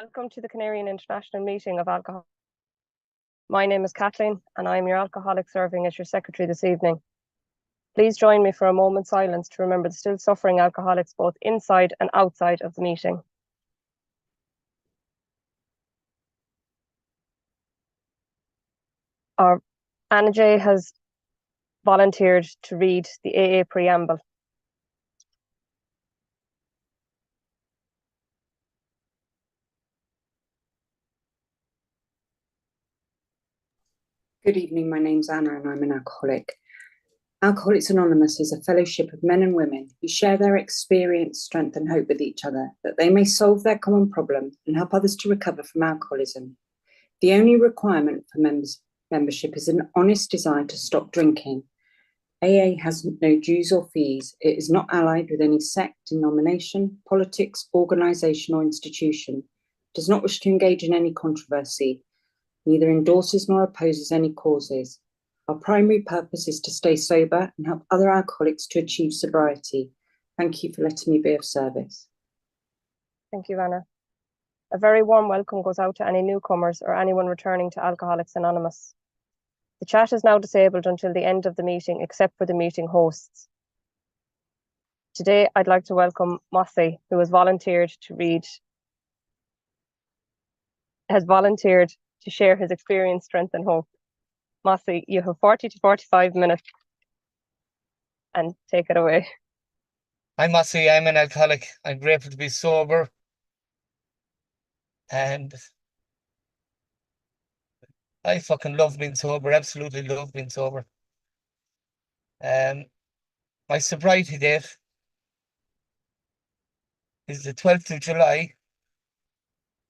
Welcome to the Canarian International Meeting of Alcohol. My name is Kathleen and I am your alcoholic serving as your secretary this evening. Please join me for a moment's silence to remember the still suffering alcoholics both inside and outside of the meeting. Anna J has volunteered to read the AA preamble. Good evening, my name's Anna and I'm an alcoholic. Alcoholics Anonymous is a fellowship of men and women who share their experience, strength and hope with each other, that they may solve their common problem and help others to recover from alcoholism. The only requirement for membership is an honest desire to stop drinking. AA has no dues or fees. It is not allied with any sect, denomination, politics, organisation or institution. It does not wish to engage in any controversy, neither endorses nor opposes any causes. Our primary purpose is to stay sober and help other alcoholics to achieve sobriety. Thank you for letting me be of service. Thank you, Anna. A very warm welcome goes out to any newcomers or anyone returning to Alcoholics Anonymous. The chat is now disabled until the end of the meeting, except for the meeting hosts. Today, I'd like to welcome MOSSIE, who has volunteered to share his experience, strength and hope. MOSSIE, you have 40 to 45 minutes and take it away. I'm MOSSIE, I'm an alcoholic. I'm grateful to be sober. And I fucking love being sober, absolutely love being sober. My sobriety date is the 12th of July,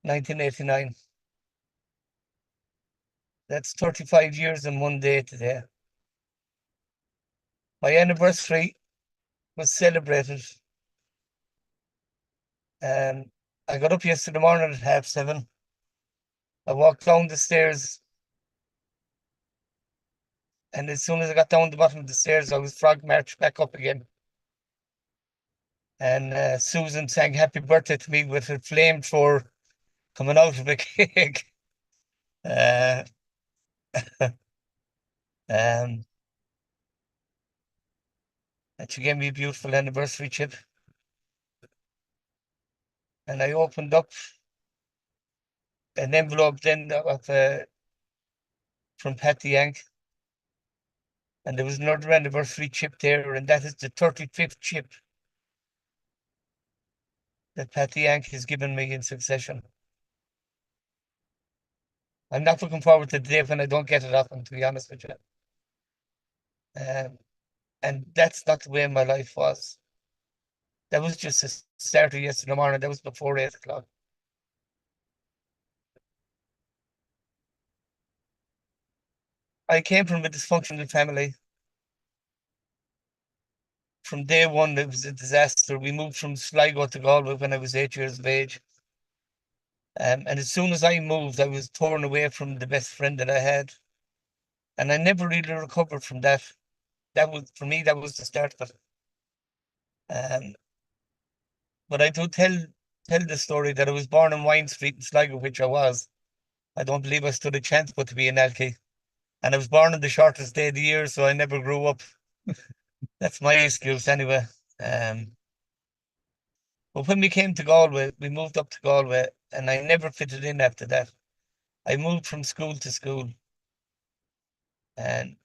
1989. That's 35 years and 1 day today. My anniversary was celebrated. I got up yesterday morning at 7:30. I walked down the stairs, and as soon as I got down the bottom of the stairs, I was frog marched back up again. And Susan sang happy birthday to me with a flamethrower coming out of a cake. And she gave me a beautiful anniversary chip. And I opened up an envelope then from Patty Yank. And there was another anniversary chip there, and that is the 35th chip that Patty Yank has given me in succession. I'm not looking forward to the day when I don't get it often, to be honest with you. And that's not the way my life was. That was just a start of yesterday morning. That was before 8 o'clock. I came from a dysfunctional family. From day one, it was a disaster. We moved from Sligo to Galway when I was 8 years of age. And as soon as I moved, I was torn away from the best friend that I had. And I never really recovered from that. For me, that was the start of it. But I do tell the story that I was born on Wine Street in Sligo, which I was. I don't believe I stood a chance but to be an alky. And I was born on the shortest day of the year, so I never grew up. That's my excuse anyway. But when we came to Galway, we moved up to Galway, and I never fitted in after that. I moved from school to school. And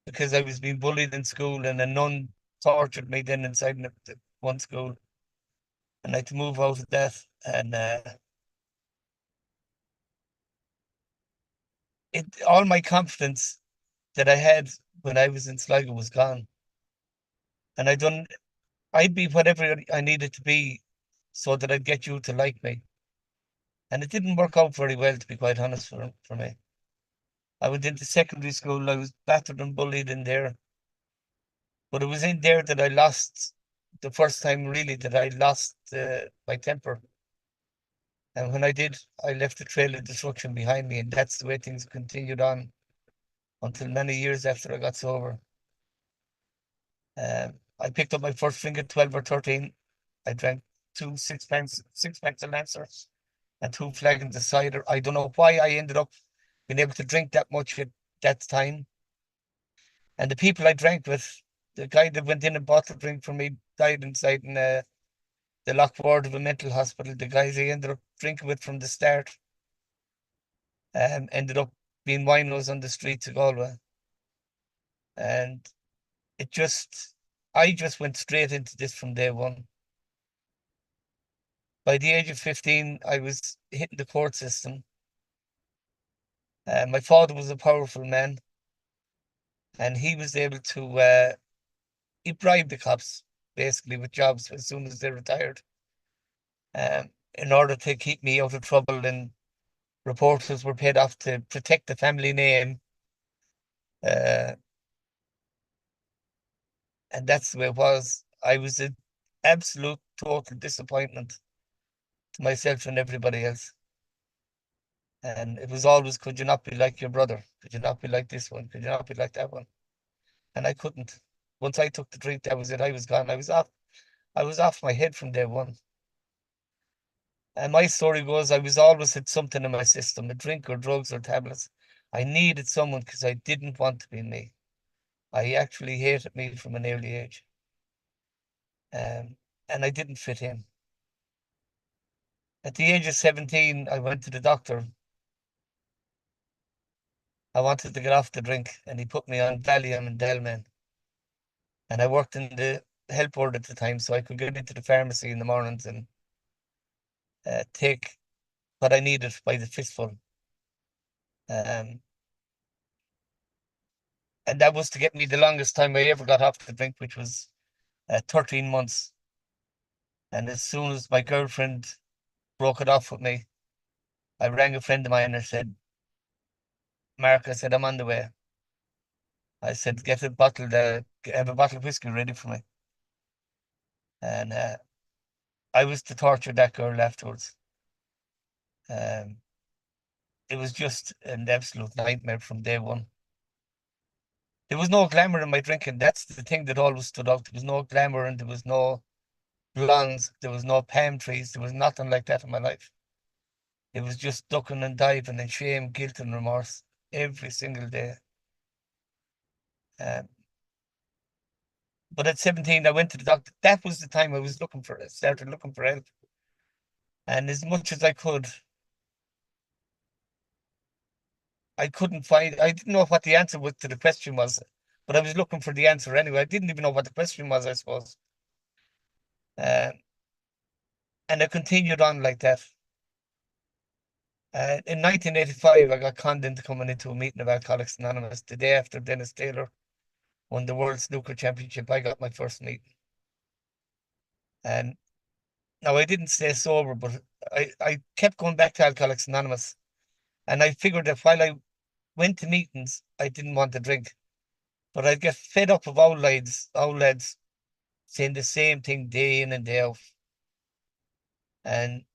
because I was being bullied in school, and a nun tortured me then inside the one school. And I had to move out of that. And all my confidence that I had when I was in Sligo was gone. And I'd be whatever I needed to be so that I'd get you to like me. And it didn't work out very well, to be quite honest, for me. I went into secondary school, I was battered and bullied in there. But it was in there that I lost, the first time really, that I lost my temper. And when I did, I left a trail of destruction behind me, and that's the way things continued on until many years after I got sober. I picked up my first drink at 12 or 13. I drank 2 six-packs of Lancers. and 2 flagons of cider. I don't know why I ended up being able to drink that much at that time. And the people I drank with, the guy that went in and bought the drink for me died inside in the lock ward of a mental hospital. The guys I ended up drinking with from the start ended up being winos on the streets of Galway. And I just went straight into this from day one. By the age of 15, I was hitting the court system. My father was a powerful man, and he was able to, he bribed the cops basically with jobs as soon as they retired, in order to keep me out of trouble. And reporters were paid off to protect the family name. And that's the way it was. I was an absolute total disappointment to myself and everybody else. And it was always, could you not be like your brother? Could you not be like this one? Could you not be like that one? And I couldn't. Once I took the drink, that was it. I was gone. I was off my head from day one. And my story goes, I was always had something in my system, a drink or drugs or tablets. I needed someone because I didn't want to be me. I actually hated me from an early age. And I didn't fit in. At the age of 17, I went to the doctor. I wanted to get off the drink, and he put me on Valium and Delman. And I worked in the health board at the time, so I could get into the pharmacy in the mornings and take what I needed by the fistful. And that was to get me the longest time I ever got off the drink, which was 13 months. And as soon as my girlfriend broke it off with me, I rang a friend of mine and I said, Mark, I said, I'm on the way. I said, have a bottle of whiskey ready for me. And I was to torture that girl afterwards. It was just an absolute nightmare from day one. There was no glamour in my drinking. That's the thing that always stood out. There was no glamour, and there was no blondes, there was no palm trees, there was nothing like that in my life. It was just ducking and diving and shame, guilt and remorse every single day. But at 17, I went to the doctor. That was the time I started looking for help. And as much as I could, I didn't know what the answer was to the question was, but I was looking for the answer anyway. I didn't even know what the question was, I suppose. And I continued on like that. In 1985, I got conned into coming into a meeting of Alcoholics Anonymous. The day after Dennis Taylor won the World Snooker Championship, I got my first meeting. And now I didn't stay sober, but I kept going back to Alcoholics Anonymous. And I figured that while I went to meetings, I didn't want to drink. But I'd get fed up of old lads saying the same thing day in and day out. And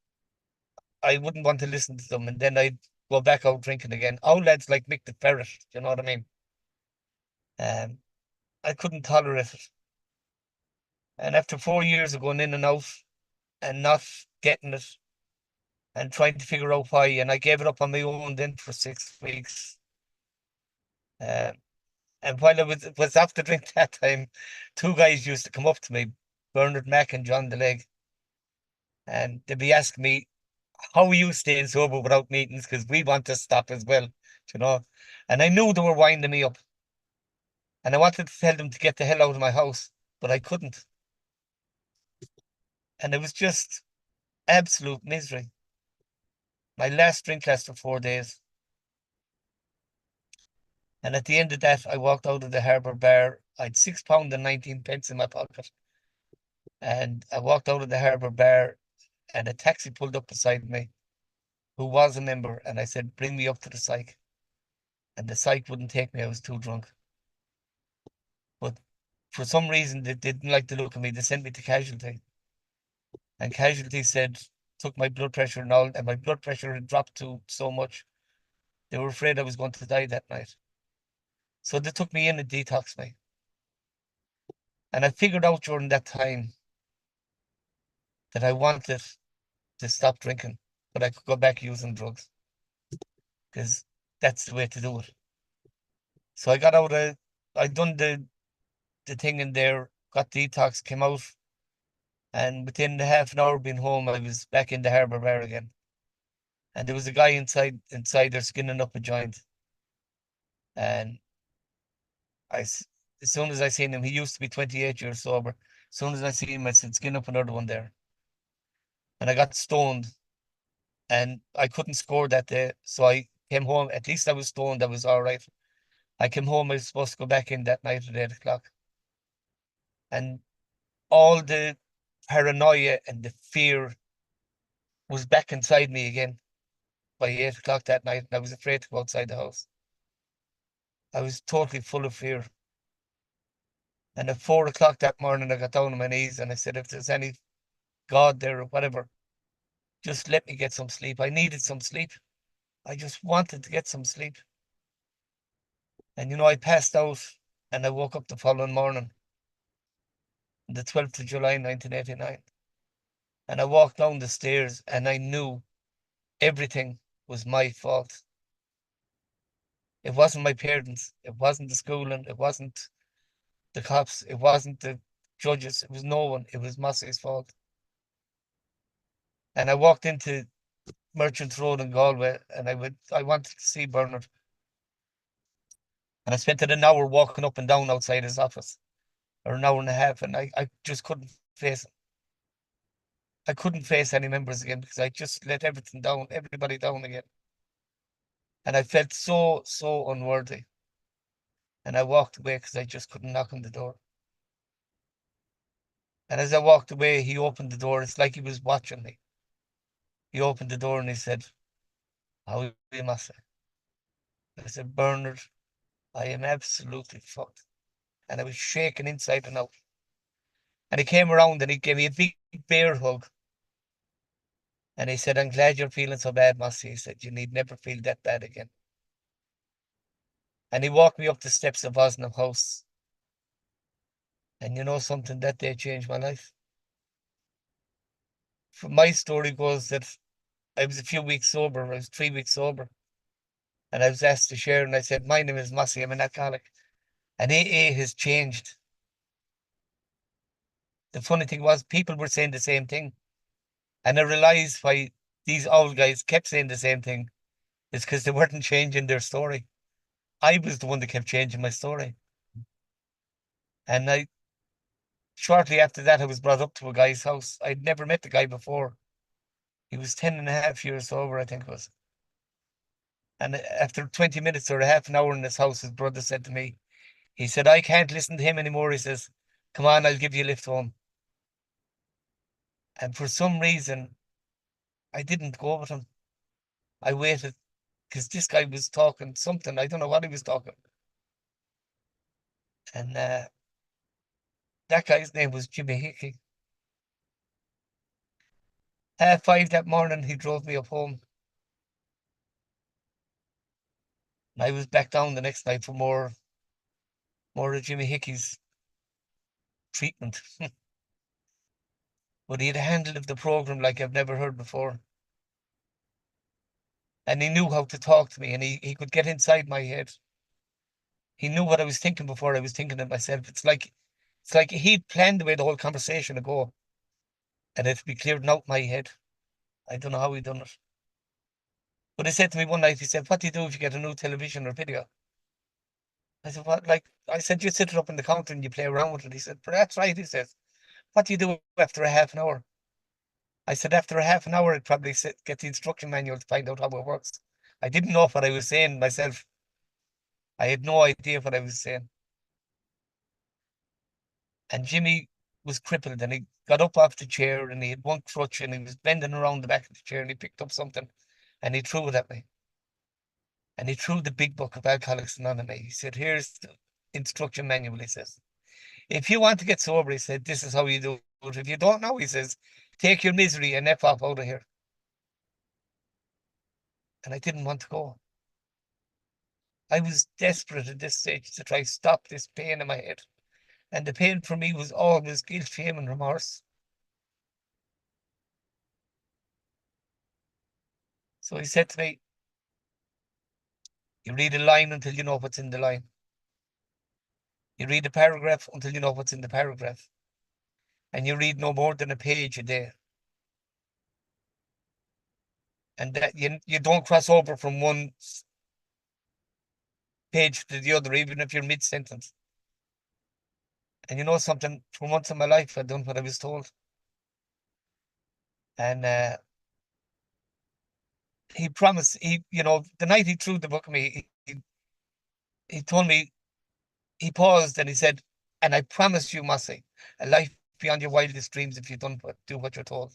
I wouldn't want to listen to them. And then I'd go back out drinking again. Old lads like Mick the Ferret, you know what I mean? I couldn't tolerate it. And after 4 years of going in and out and not getting it and trying to figure out why, and I gave it up on my own then for 6 weeks. And while I was after drink that time, two guys used to come up to me, Bernard Mack and John DeLegg, and they'd be asking me, how are you staying sober without meetings? Because we want to stop as well, you know. And I knew they were winding me up. And I wanted to tell them to get the hell out of my house, but I couldn't. And it was just absolute misery. My last drink lasted 4 days. And at the end of that, I walked out of the Harbour Bar. I'd £6 and 19 pence in my pocket. And I walked out of the Harbour Bar and a taxi pulled up beside me, who was a member. And I said, bring me up to the psych. And the psych wouldn't take me. I was too drunk. But for some reason, they didn't like the look of me. They sent me to Casualty. And Casualty took my blood pressure and all, and my blood pressure had dropped to so much. They were afraid I was going to die that night. So they took me in and detoxed me. And I figured out during that time that I wanted to stop drinking. but I could go back using drugs because that's the way to do it. So I got out of, I done the thing in there, got detox, came out, and within the half an hour of being home, I was back in the Harbour Bar again. And there was a guy inside there skinning up a joint. And as soon as I seen him, he used to be 28 years sober. As soon as I see him, I said, skin up another one there. And I got stoned and I couldn't score that day. So I came home. At least I was stoned. I was all right. I came home. I was supposed to go back in that night at 8 o'clock. And all the paranoia and the fear was back inside me again by 8 o'clock that night. And I was afraid to go outside the house. I was totally full of fear. And at 4 o'clock that morning, I got down on my knees and I said, if there's any God there or whatever, just let me get some sleep. I needed some sleep. I just wanted to get some sleep. And I passed out and I woke up the following morning, the 12th of July, 1989. And I walked down the stairs and I knew everything was my fault. It wasn't my parents. It wasn't the schooling. It wasn't the cops. It wasn't the judges. It was no one. It was Mossie's fault. And I walked into Merchant Road in Galway and I wanted to see Bernard. And I spent an hour walking up and down outside his office, or an hour and a half, and I just couldn't face it. I couldn't face any members again because I just let everything down, everybody down again. And I felt so, so unworthy. And I walked away because I just couldn't knock on the door. And as I walked away, he opened the door. It's like he was watching me. He opened the door and he said, "How are you, Master?" I said, "Bernard, I am absolutely fucked." And I was shaking inside and out. And he came around and he gave me a big bear hug. And he said, "I'm glad you're feeling so bad, Mossy." He said, "You need never feel that bad again." And he walked me up the steps of Osnam House. And you know something, that day changed my life. My story goes that I was a few weeks sober. I was 3 weeks sober. And I was asked to share, and I said, "My name is Mossy, I'm an alcoholic." And AA has changed. The funny thing was, people were saying the same thing. And I realized why these old guys kept saying the same thing. It's because they weren't changing their story. I was the one that kept changing my story. And shortly after that, I was brought up to a guy's house. I'd never met the guy before. He was 10 and a half years sober, I think it was. And after 20 minutes or a half an hour in his house, his brother said to me, he said, "I can't listen to him anymore." He says, "Come on, I'll give you a lift home." And for some reason, I didn't go with him. I waited because this guy was talking something. I don't know what he was talking. And that guy's name was Jimmy Hickey. 5:30 that morning, he drove me up home. And I was back down the next night for more of Jimmy Hickey's treatment. But he had a handle of the program like I've never heard before. And he knew how to talk to me, and he could get inside my head. He knew what I was thinking before I was thinking it myself. It's like he'd planned the way the whole conversation would go, and it'd be cleared out my head. I don't know how he done it. But he said to me one night, he said, "What do you do if you get a new television or video?" I said, "What?" I said, "You sit it up in the counter and you play around with it." He said, "That's right." He says, "What do you do after a half an hour?" I said, "After a half an hour, I'd probably get the instruction manual to find out how it works." I didn't know what I was saying myself. I had no idea what I was saying. And Jimmy was crippled and he got up off the chair and he had one crutch and he was bending around the back of the chair and he picked up something and he threw it at me. And he threw the big book of Alcoholics Anonymous. He said, "Here's the instruction manual." He says, "If you want to get sober," he said, "this is how you do it. If you don't know," he says, "take your misery and F off out of here." And I didn't want to go. I was desperate at this stage to try to stop this pain in my head. And the pain for me was always guilt, shame, and remorse. So he said to me, you read a line until you know what's in the line. You read a paragraph until you know what's in the paragraph. And you read no more than a page a day. And that you don't cross over from one page to the other, even if you're mid-sentence. And you know something, for once in my life, I've done what I was told. And he promised, the night he threw the book at me, he told me, he paused and he said, and I promise you, Mossie, a life beyond your wildest dreams if you don't do what you're told.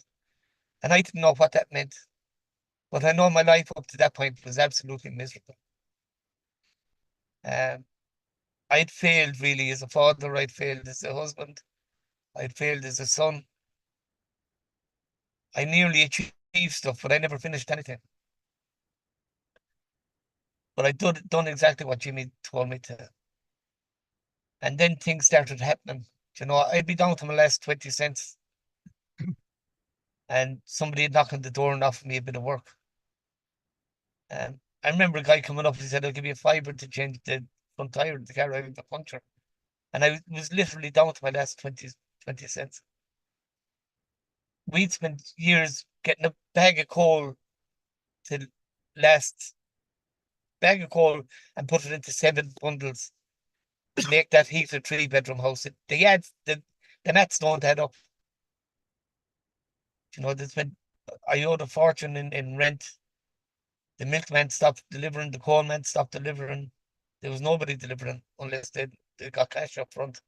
And I didn't know what that meant. But I know my life up to that point was absolutely miserable. I'd failed really as a father, I'd failed as a husband, I'd failed as a son. I nearly achieved stuff, but I never finished anything. But I done exactly what Jimmy told me to. And then things started happening. I'd be down to my last 20 cents. And somebody had knocked on the door and offered me a bit of work. I remember a guy coming up, he said, I'll give you a fiver to change the front tire of the car, I have a puncture. And I was literally down to my last 20 cents. We'd spent years getting a bag of coal to last bag of coal and put it into 7 bundles to make that heated 3-bedroom house. The nets don't add up. I owed a fortune in rent. The milkman stopped delivering, the coal man stopped delivering. There was nobody delivering unless they got cash up front.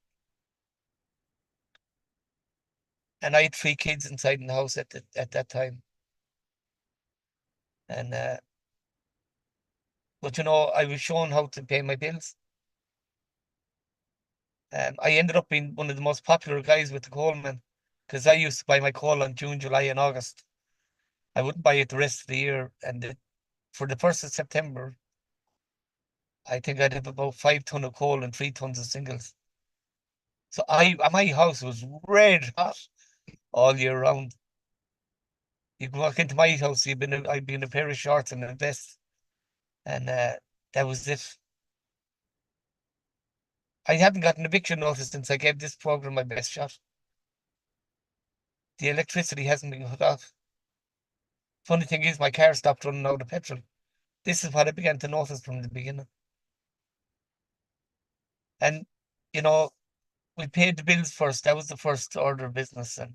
And I had 3 kids inside in the house at that time. And but I was shown how to pay my bills. I ended up being one of the most popular guys with the coalman because I used to buy my coal on June, July, and August. I wouldn't buy it the rest of the year. And for the 1st of September, I think I'd have about 5 tons of coal and 3 tons of singles. So my house was red hot all year round. You could walk into my house, I'd be in a pair of shorts and a vest. And that was it. I haven't gotten an eviction notice since I gave this program my best shot. The electricity hasn't been cut off. Funny thing is, my car stopped running out of petrol. This is what I began to notice from the beginning. And, we paid the bills first. That was the first order of business. And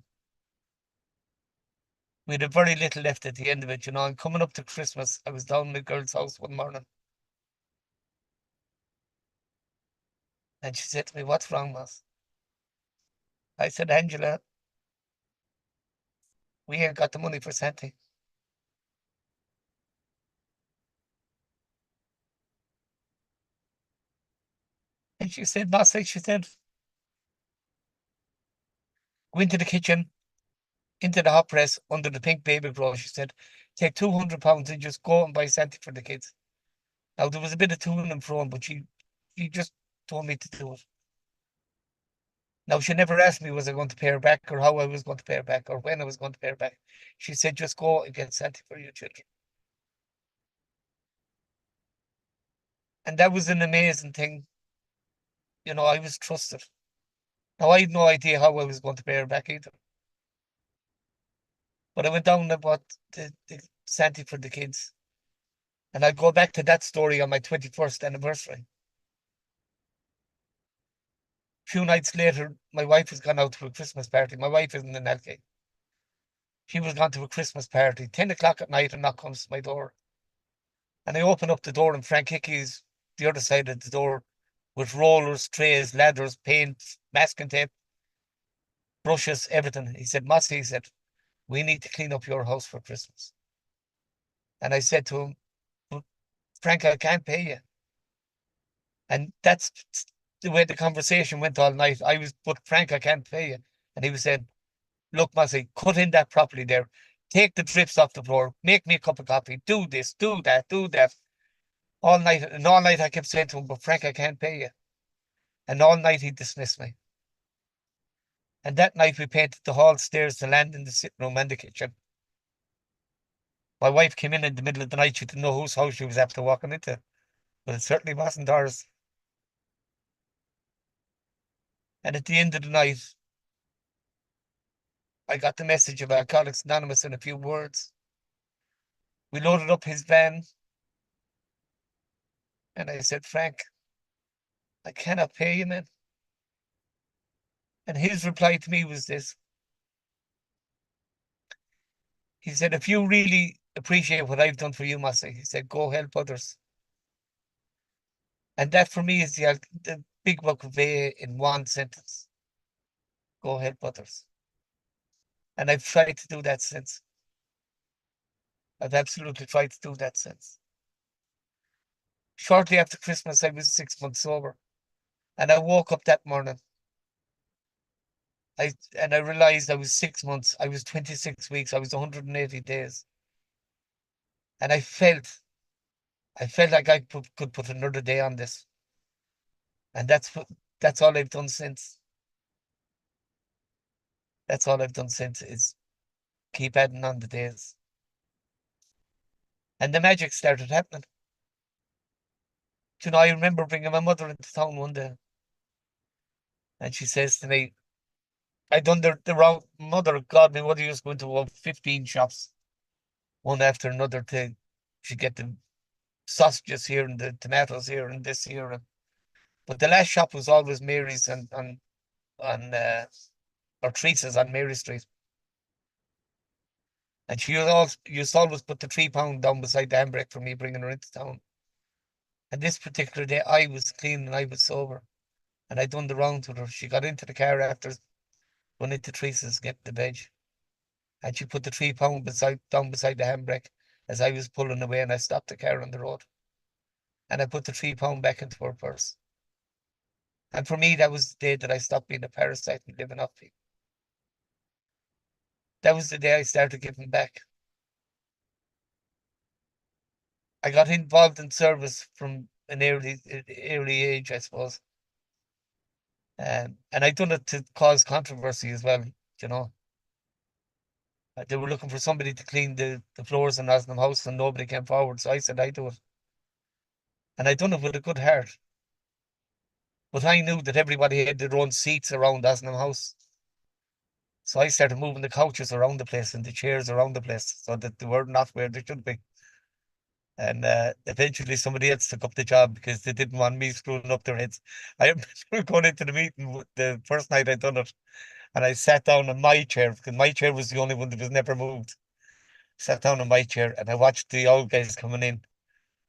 we had very little left at the end of it. And coming up to Christmas, I was down in the girl's house one morning. And she said to me, what's wrong, Moss? I said, Angela, we ain't got the money for Santa. And she said, Mossy, she said, go into the kitchen, into the hot press, under the pink baby grow. She said, take £200 and just go and buy Santa for the kids. Now, there was a bit of to and fro, but she just told me to do it. Now, she never asked me, was I going to pay her back or how I was going to pay her back or when I was going to pay her back. She said, just go and get Santa for your children. And that was an amazing thing. I was trusted. Now, I had no idea how I was going to pay her back either. But I went down and bought the Santa for the kids. And I'll go back to that story on my 21st anniversary. A few nights later, my wife has gone out to a Christmas party. My wife isn't in Elgate. She was gone to a Christmas party, 10 o'clock at night, and knock comes to my door. And I open up the door, and Frank Hickey's the other side of the door with rollers, trays, ladders, paint, masking tape, brushes, everything. He said, Mossy, he said, we need to clean up your house for Christmas. And I said to him, Frank, I can't pay you. And that's the way the conversation went all night. But Frank, I can't pay you. And he was saying, look, Mossy, cut in that properly there. Take the drips off the floor. Make me a cup of coffee. Do this, do that, do that. All night. And all night I kept saying to him, but Frank, I can't pay you. And all night he dismissed me. And that night we painted the hall, stairs, the landing, the sitting room and the kitchen. My wife came in the middle of the night. She didn't know whose house she was after walking into, but it certainly wasn't ours. And at the end of the night, I got the message of Alcoholics Anonymous in a few words. We loaded up his van, and I said, Frank, I cannot pay you, man. And his reply to me was this. He said, if you really appreciate what I've done for you, Mossie, he said, go help others. And that for me is the big book of AA in one sentence. Go help others. And I've tried to do that since. I've absolutely tried to do that since. Shortly after Christmas, I was 6 months sober. And I woke up that morning. I realized I was 6 months, I was 26 weeks, I was 180 days. And I felt like I could put another day on this. And that's all I've done since. That's all I've done since is keep adding on the days. And the magic started happening. You know, I remember bringing my mother into town one day. And she says to me, I done the wrong mother, God, my mother used to go into about 15 shops, one after another to get the sausages here and the tomatoes here and this here. But the last shop was always Mary's or Teresa's on Mary Street. And she used to always put the £3 down beside the handbrake for me bringing her into town. And this particular day, I was clean and I was sober. And I done the rounds with her. She got into the car after going into Teresa's, getting the veg. And she put the £3 down beside the handbrake as I was pulling away, and I stopped the car on the road. And I put the £3 back into her purse. And for me, that was the day that I stopped being a parasite and living off people. That was the day I started giving back. I got involved in service from an early age, I suppose. And I done it to cause controversy as well, you know. They were looking for somebody to clean the floors in Osnam House and nobody came forward. So I said, I do it. And I done it with a good heart. But I knew that everybody had their own seats around Osnam House. So I started moving the couches around the place and the chairs around the place so that they were not where they should be. And eventually somebody else took up the job because they didn't want me screwing up their heads. I remember going into the meeting the first night I done it, and I sat down on my chair because my chair was the only one that was never moved. Sat down on my chair and I watched the old guys coming in,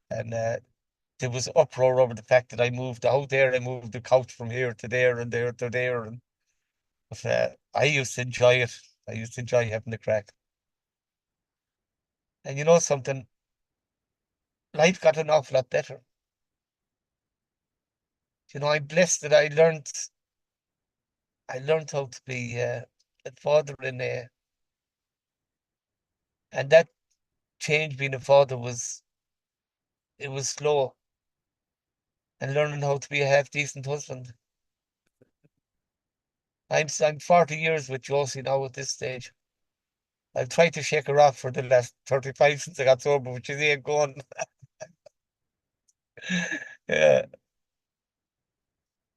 and there was uproar over the fact that I moved out there. I moved the couch from here to there and there to there, and but, I used to enjoy it. I used to enjoy having the crack. And you know something, life got an awful lot better. You know, I'm blessed that I learned how to be a father and that change being a father it was slow, and learning how to be a half decent husband. I'm 40 years with Josie now at this stage. I've tried to shake her off for the last 35 since I got sober, but she ain't going. Yeah.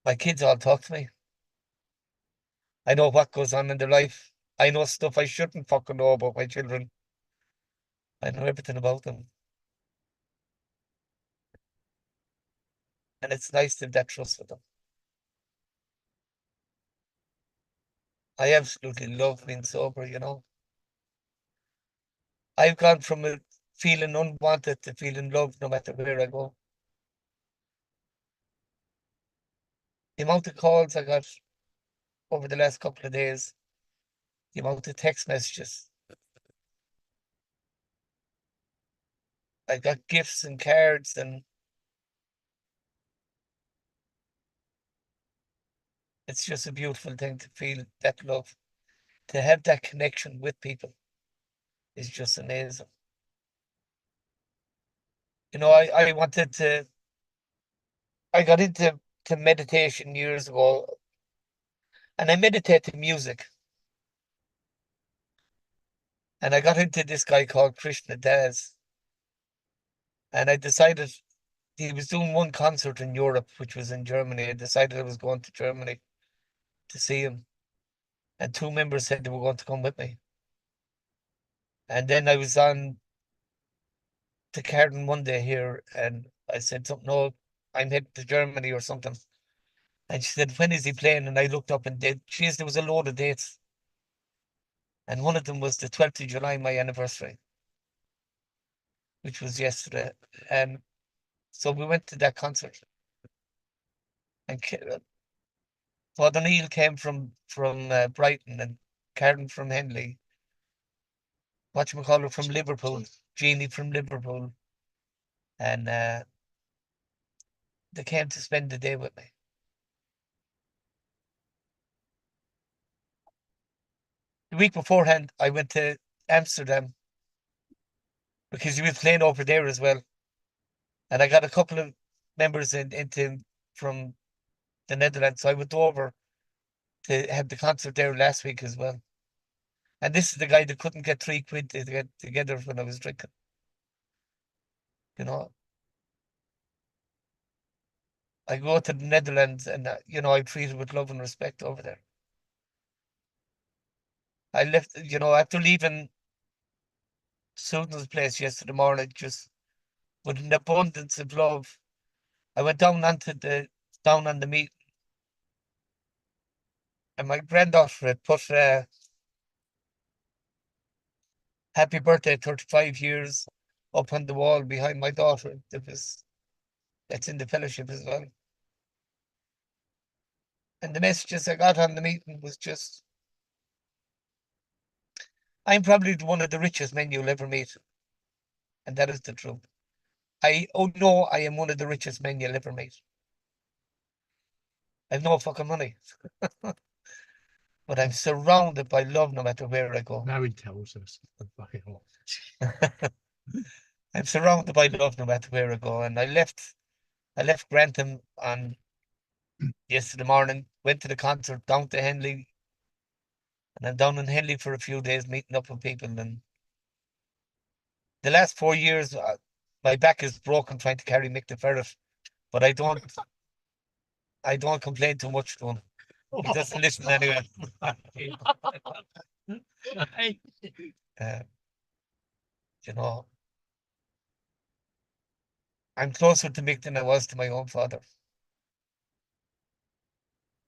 My kids all talk to me. I know what goes on in their life. I know stuff I shouldn't fucking know about my children. I know everything about them. And it's nice to have that trust with them. I absolutely love being sober, you know. I've gone from feeling unwanted to feeling loved no matter where I go. The amount of calls I got over the last couple of days, the amount of text messages. I got gifts and cards, and it's just a beautiful thing to feel that love. To have that connection with people is just amazing. You know, I got into meditation years ago, and I meditate to music. And I got into this guy called Krishna Das. And I decided he was doing one concert in Europe, which was in Germany. I decided I was going to Germany to see him. And two members said they were going to come with me. And then I was on to Carden one day here, and I said something, no, I'm heading to Germany or something. And she said, when is he playing? And I looked up and geez, there was a load of dates. And one of them was the 12th of July, my anniversary, which was yesterday. And so we went to that concert. And Father Neil came from Brighton, and Karen from Henley, whatchamacallit from Liverpool, Jeannie from Liverpool. And they came to spend the day with me. The week beforehand, I went to Amsterdam because he was playing over there as well. And I got a couple of members into from the Netherlands. So I went over to have the concert there last week as well. And this is the guy that couldn't get £3 to get together when I was drinking. You know, I go to the Netherlands and, I'm treated with love and respect over there. I left, after leaving Susan's place yesterday morning, just with an abundance of love. I went down on the meet, and my granddaughter had put happy birthday, 35 years up on the wall behind my daughter. That's in the fellowship as well. And the messages I got on the meeting was just, I'm probably one of the richest men you'll ever meet. And that is the truth. I am one of the richest men you'll ever meet. I've no fucking money. But I'm surrounded by love no matter where I go. Now he tells us. Fucking hell. I'm surrounded by love no matter where I go. And I left Grantham on yesterday morning, went to the concert down to Henley. And I'm down in Henley for a few days meeting up with people. And the last 4 years, my back is broken trying to carry Mick the Ferret. But I don't complain too much to him. He doesn't listen anyway. You know, I'm closer to Mick than I was to my own father.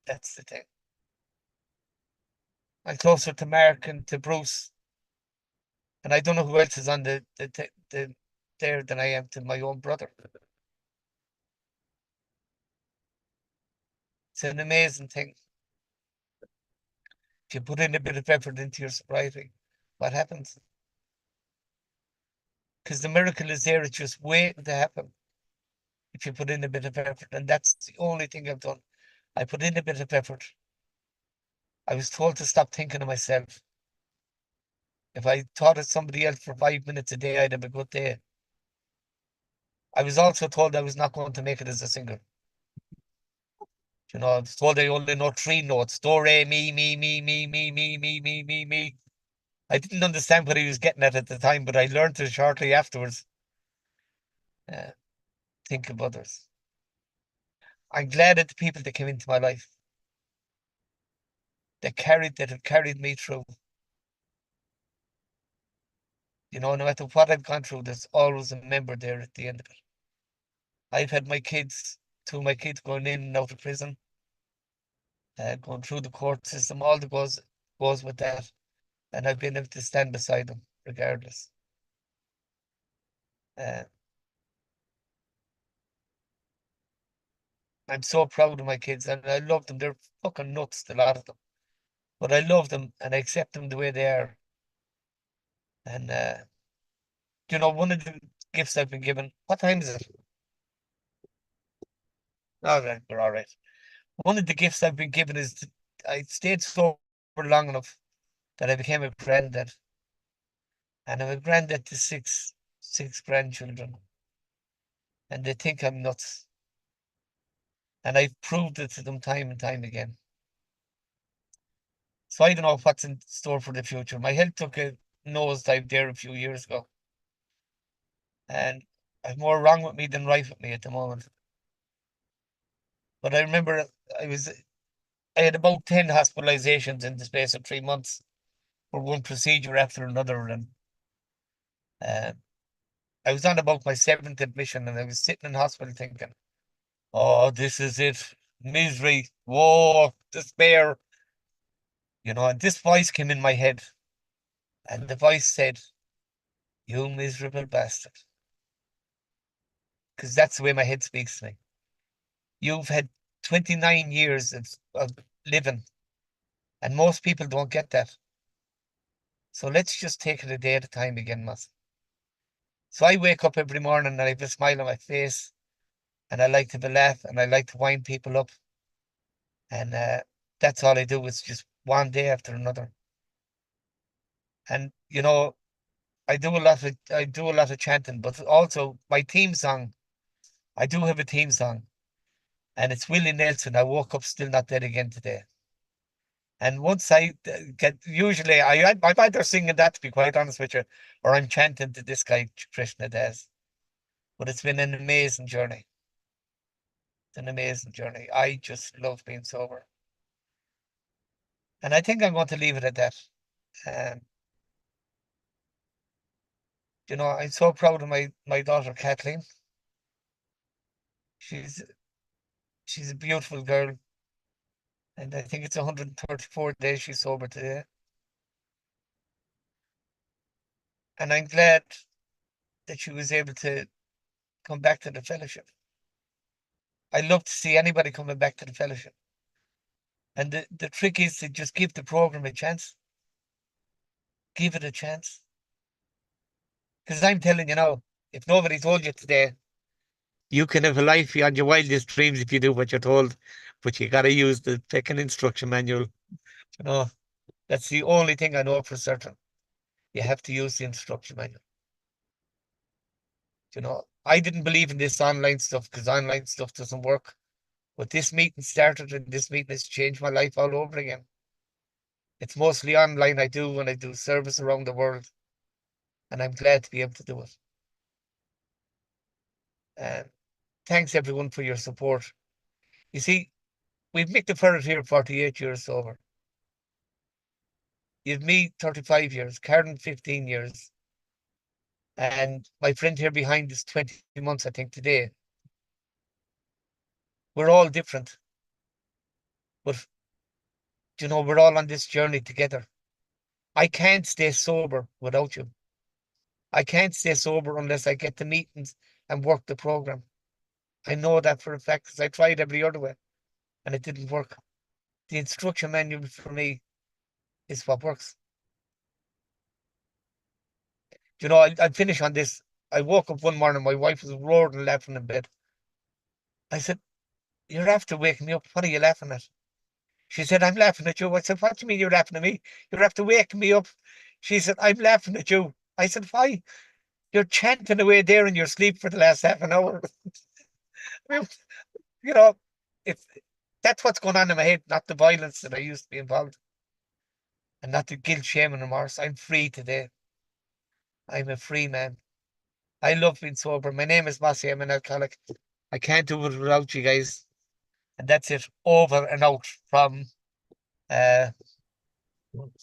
That's the thing. I'm closer to Mark and to Bruce. And I don't know who else is on the there than I am to my own brother. It's an amazing thing. If you put in a bit of effort into your sobriety, what happens? Because the miracle is there, it's just waiting to happen. If you put in a bit of effort, and that's the only thing I've done. I put in a bit of effort. I was told to stop thinking of myself. If I thought of somebody else for 5 minutes a day, I'd have a good day. I was also told I was not going to make it as a singer. I was told I only know 3 notes. Do, re, mi, mi, mi, mi, mi, mi, mi, mi, mi, mi. I didn't understand what he was getting at the time, but I learned it shortly afterwards. Think of others. I'm glad that the people that came into my life, that have carried me through. No matter what I've gone through, there's always a member there at the end of it. I've had two of my kids going in and out of prison, going through the court system, all that goes with that. And I've been able to stand beside them regardless. I'm so proud of my kids and I love them. They're fucking nuts, a lot of them. But I love them and I accept them the way they are. And, one of the gifts I've been given, what time is it? All right, we're all right. One of the gifts I've been given is I stayed sober long enough that I became a granddad. And I'm a granddad to six grandchildren. And they think I'm nuts. And I've proved it to them time and time again. So I don't know what's in store for the future. My health took a nosedive there a few years ago. And I've more wrong with me than right with me at the moment. But I remember I had about 10 hospitalizations in the space of 3 months for one procedure after another. And I was on about my 7th admission, and I was sitting in hospital thinking, oh, this is it. Misery, woe, despair. You know, and this voice came in my head. And the voice said, you miserable bastard. Because that's the way my head speaks to me. You've had 29 years of living, and most people don't get that. So let's just take it a day at a time again, Moss. So I wake up every morning and I have a smile on my face, and I like to have a laugh, and I like to wind people up. And that's all I do, is just one day after another. And you know, I do a lot of chanting, but also my theme song. I do have a theme song, and it's Willie Nelson. I woke up still not dead again today. And once I usually I'm either singing that, to be quite honest with you, or I'm chanting to this guy Krishna Das. But it's been an amazing journey. It's an amazing journey. I just love being sober, and I think I'm going to leave it at that. You know, I'm so proud of my daughter Kathleen. She's a beautiful girl, and I think it's 134 days she's sober today. And I'm glad that she was able to come back to the fellowship. I love to see anybody coming back to the fellowship. And the trick is to just give the program a chance. Give it a chance. Because I'm telling you now, if nobody told you today, you can have a life beyond your wildest dreams if you do what you're told, but you got to use the fucking instruction manual. You know, that's the only thing I know for certain. You have to use the instruction manual. You know, I didn't believe in this online stuff because online stuff doesn't work. But this meeting started, and this meeting has changed my life all over again. It's mostly online I do when I do service around the world. And I'm glad to be able to do it. And thanks everyone for your support. You see, we've Mick the Ferret here 48 years sober. You've me 35 years, Karen 15 years. And my friend here behind is 20 months, I think, today. We're all different. But, you know, we're all on this journey together. I can't stay sober without you. I can't stay sober unless I get the meetings and work the program. I know that for a fact because I tried every other way and it didn't work. The instruction manual for me is what works. You know, I'll finish on this. I woke up one morning, my wife was roaring and laughing in bed. I said, you're after waking me up. What are you laughing at? She said, I'm laughing at you. I said, what do you mean you're laughing at me? You're after waking me up. She said, I'm laughing at you. I said, why? You're chanting away there in your sleep for the last half an hour. I mean, you know, that's what's going on in my head, not the violence that I used to be involved in, and not the guilt, shame, and remorse. I'm free today. I'm a free man. I love being sober. My name is Mossie. I'm an alcoholic. I can't do it without you guys. And that's it. Over and out from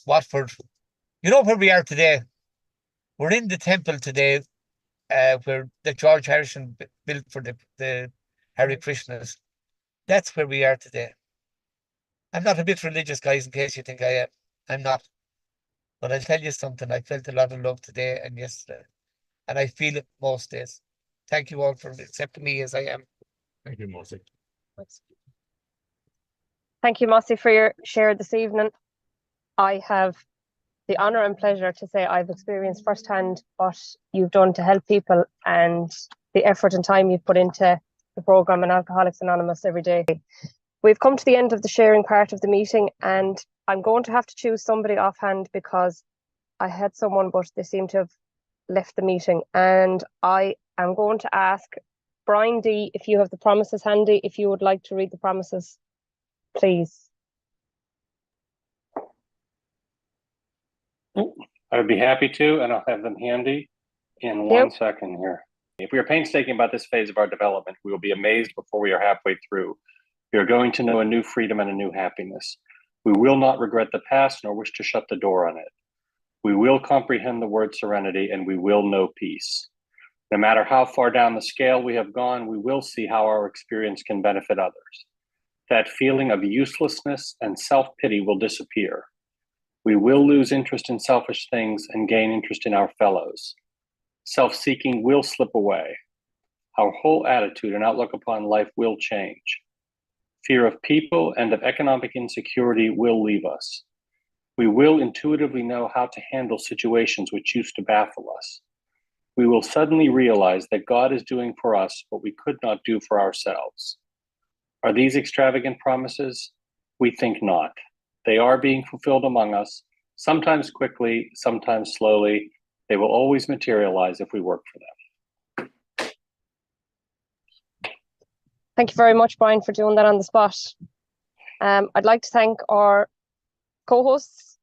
Watford. You know where we are today? We're in the temple today, where the George Harrison built for the Hare Krishnas. That's where we are today. I'm not a bit religious, guys, in case you think I am. I'm not. But I'll tell you something. I felt a lot of love today and yesterday. And I feel it most days. Thank you all for accepting me as I am. Thank you, Mossie. Thank you, Mossie, for your share this evening. I have the honour and pleasure to say I've experienced firsthand what you've done to help people and the effort and time you've put into the programme in Alcoholics Anonymous every day. We've come to the end of the sharing part of the meeting, and I'm going to have to choose somebody offhand because I had someone, but they seem to have left the meeting. And I am going to ask Brian D, if you have the promises handy, if you would like to read the promises, please. I would be happy to, and I'll have them handy in Yep. 1 second here. If we are painstaking about this phase of our development, we will be amazed before we are halfway through. We are going to know a new freedom and a new happiness. We will not regret the past nor wish to shut the door on it. We will comprehend the word serenity, and we will know peace. No matter how far down the scale we have gone, we will see how our experience can benefit others. That feeling of uselessness and self-pity will disappear. We will lose interest in selfish things and gain interest in our fellows. Self-seeking will slip away. Our whole attitude and outlook upon life will change. Fear of people and of economic insecurity will leave us. We will intuitively know how to handle situations which used to baffle us. We will suddenly realize that God is doing for us what we could not do for ourselves. Are these extravagant promises? We think not. They are being fulfilled among us, sometimes quickly, sometimes slowly. They will always materialize if we work for them. Thank you very much, Brian, for doing that on the spot. I'd like to thank our co-hosts.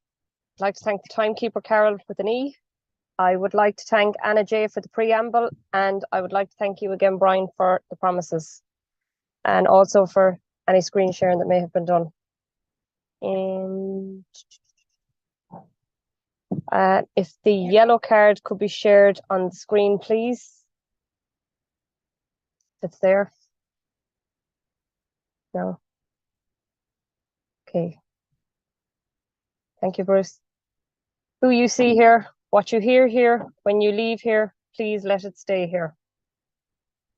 I'd like to thank the timekeeper, Carol, with an E. I would like to thank Anna J for the preamble, and I would like to thank you again, Brian, for the promises, and also for any screen sharing that may have been done. If the yellow card could be shared on the screen, please. If it's there. No. Okay. Thank you, Bruce. Who you see here, what you hear here, when you leave here, please let it stay here.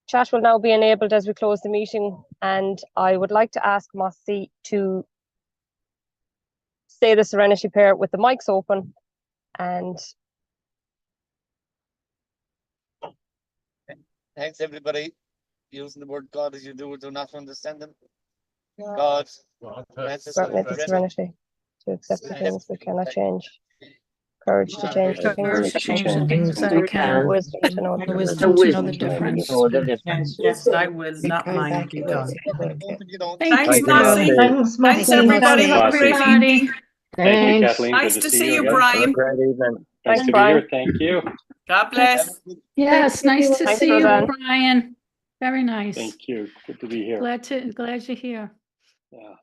Chat will now be enabled as we close the meeting, and I would like to ask Mossie to say the Serenity Prayer with the mics open. And Thanks, everybody. Using the word God as you do not understand them. God, grant us grant us serenity to accept the things we cannot change. Courage to change the things we can. Wisdom to know the difference. Yes, I will. Not mine. Be done. Thanks, Marcy. Thanks, Thanks, everybody. Have a great evening. Thank you, Kathleen. Nice Good to see see you, again. Brian. Nice to be Brian. here. Thank you. God bless. Yes, nice to Thanks, see you, Roseanne. Brian. Very nice. Thank you. Good to be here. Glad you're here. Yeah.